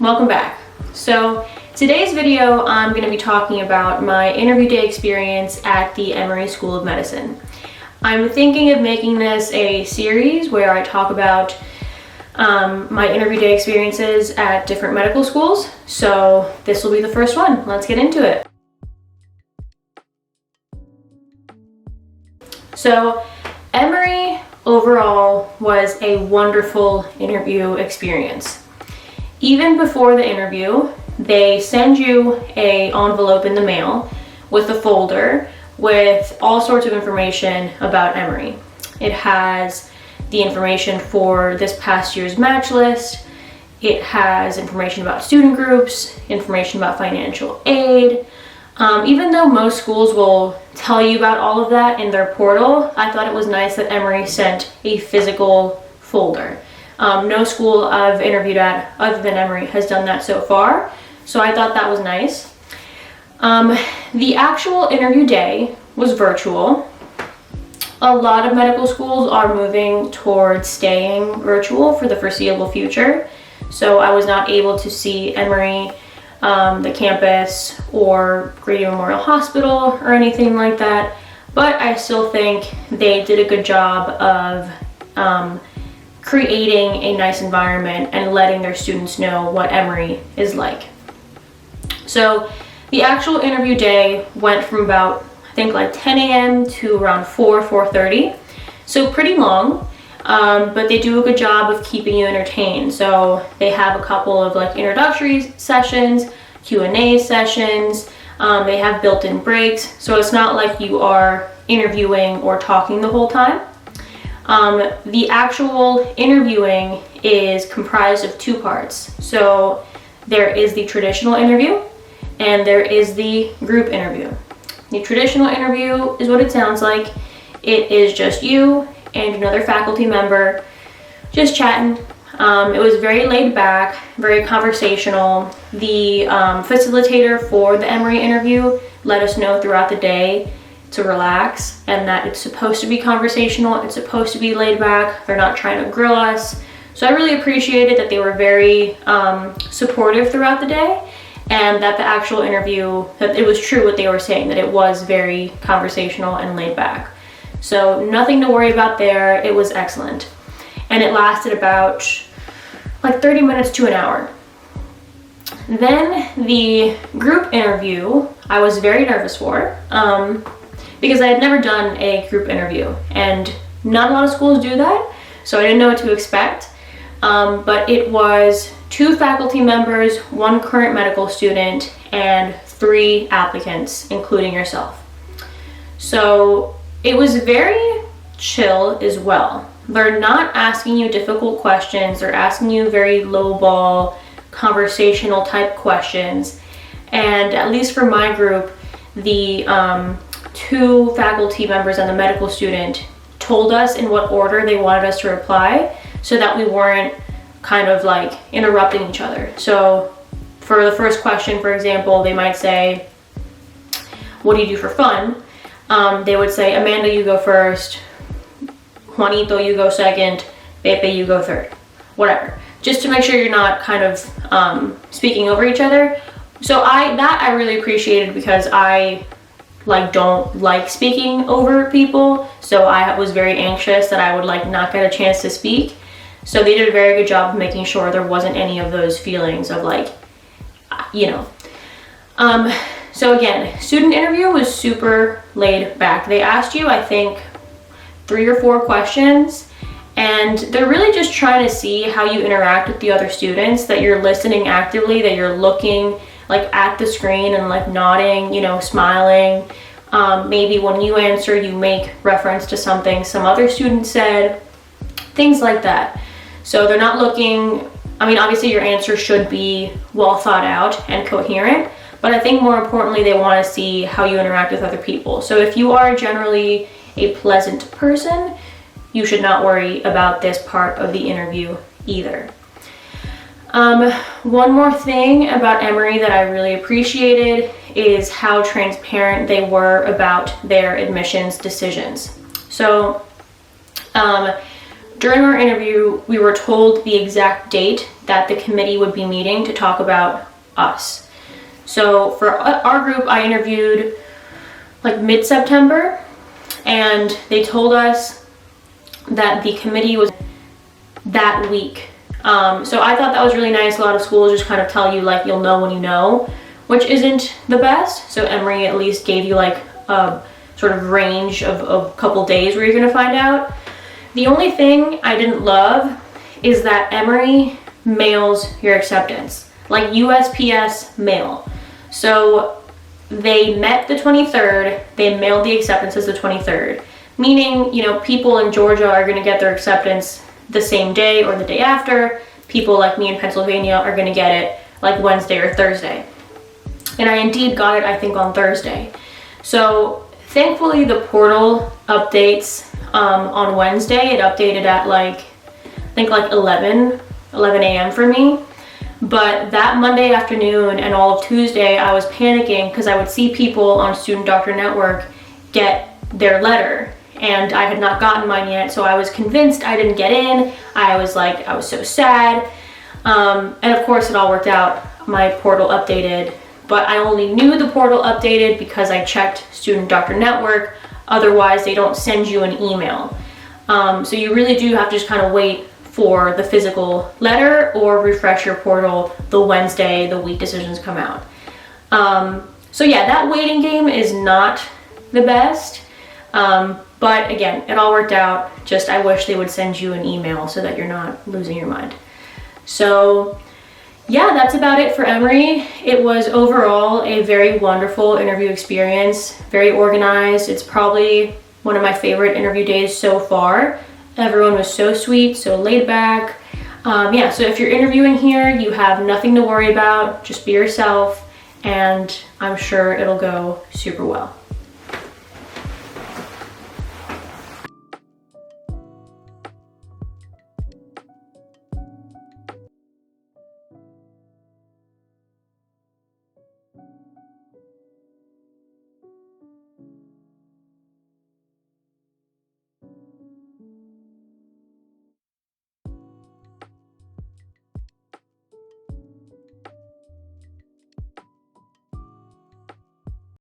welcome back. So today's video, I'm going to be talking about my interview day experience at the Emory School of Medicine. I'm thinking of making this a series where I talk about my interview day experiences at different medical schools. So this will be the first one. Let's get into it. So Emory overall was a wonderful interview experience. Even before the interview, they send you an envelope in the mail with a folder with all sorts of information about Emory. It has the information for this past year's match list. It has information about student groups, information about financial aid. Even though most schools will tell you about all of that in their portal, I thought it was nice that Emory sent a physical folder. No school I've interviewed at other than Emory has done that so far, so I thought that was nice. The actual interview day was virtual. A lot of medical schools are moving towards staying virtual for the foreseeable future, so I was not able to see Emory, the campus, or Grady Memorial Hospital or anything like that, but I still think they did a good job of creating a nice environment and letting their students know what Emory is like. So the actual interview day went from about, I think, like 10 a.m. to around 4:30. So pretty long, but they do a good job of keeping you entertained. So they have a couple of like introductory sessions, Q&A sessions. They have built-in breaks, so it's not like you are interviewing or talking the whole time. The actual interviewing is comprised of two parts. So there is the traditional interview and there is the group interview. The traditional interview is what it sounds like. It is just you and another faculty member just chatting. It was very laid back, very conversational. The facilitator for the Emory interview let us know throughout the day to relax and that it's supposed to be conversational, it's supposed to be laid back, they're not trying to grill us. So I really appreciated that they were very supportive throughout the day, and that the actual interview, that it was true what they were saying, that it was very conversational and laid back. So nothing to worry about there, it was excellent. And it lasted about like 30 minutes to an hour. Then the group interview, I was very nervous for, because I had never done a group interview and not a lot of schools do that, so I didn't know what to expect. But it was 2 faculty members, 1 current medical student, and 3 applicants, including yourself. So it was very chill as well. They're not asking you difficult questions, they're asking you very lowball, conversational type questions. And at least for my group, the 2 faculty members and the medical student told us in what order they wanted us to reply so that we weren't kind of like interrupting each other. So for the first question, for example, they might say, "What do you do for fun?" They would say, "Amanda, you go first. Juanito, you go second. Pepe, you go third." Whatever. Just to make sure you're not kind of speaking over each other. So I really appreciated, because I don't like speaking over people, so I was very anxious that I would not get a chance to speak. So they did a very good job of making sure there wasn't any of those feelings of so again, student interview was super laid back. They asked you, I think, 3 or 4 questions, and they're really just trying to see how you interact with the other students, that you're listening actively, that you're looking at the screen and nodding, smiling. Maybe when you answer, you make reference to something some other student said, things like that. So they're not looking, obviously your answer should be well thought out and coherent, but I think more importantly, they want to see how you interact with other people. So if you are generally a pleasant person, you should not worry about this part of the interview either. One more thing about Emory that I really appreciated is how transparent they were about their admissions decisions. So During our interview, we were told the exact date that the committee would be meeting to talk about us. So for our group, I interviewed like mid-September, and they told us that the committee was that week. So I thought that was really nice. A lot of schools just kind of tell you like you'll know when you know, which isn't the best. So Emory at least gave you like a sort of range of a couple days where you're gonna find out. The only thing I didn't love is that Emory mails your acceptance, like USPS mail. So they met the 23rd, they mailed the acceptances the 23rd, meaning, you know, people in Georgia are gonna get their acceptance the same day or the day after. People like me in Pennsylvania are gonna get it like Wednesday or Thursday. And I indeed got it, I think, on Thursday. So thankfully the portal updates on Wednesday. It updated at like, I think like 11 a.m. for me. But that Monday afternoon and all of Tuesday, I was panicking because I would see people on Student Doctor Network get their letter, and I had not gotten mine yet, so I was convinced I didn't get in. I was so sad. And of course it all worked out. My portal updated, but I only knew the portal updated because I checked Student Doctor Network. Otherwise, they don't send you an email. So you really do have to just kind of wait for the physical letter or refresh your portal the Wednesday the week decisions come out. So yeah, that waiting game is not the best. But again, it all worked out. Just I wish they would send you an email so that you're not losing your mind. So yeah, that's about it for Emory. It was overall a very wonderful interview experience, very organized. It's probably one of my favorite interview days so far. Everyone was so sweet, so laid back. Yeah, so if you're interviewing here, you have nothing to worry about. Just be yourself, and I'm sure it'll go super well.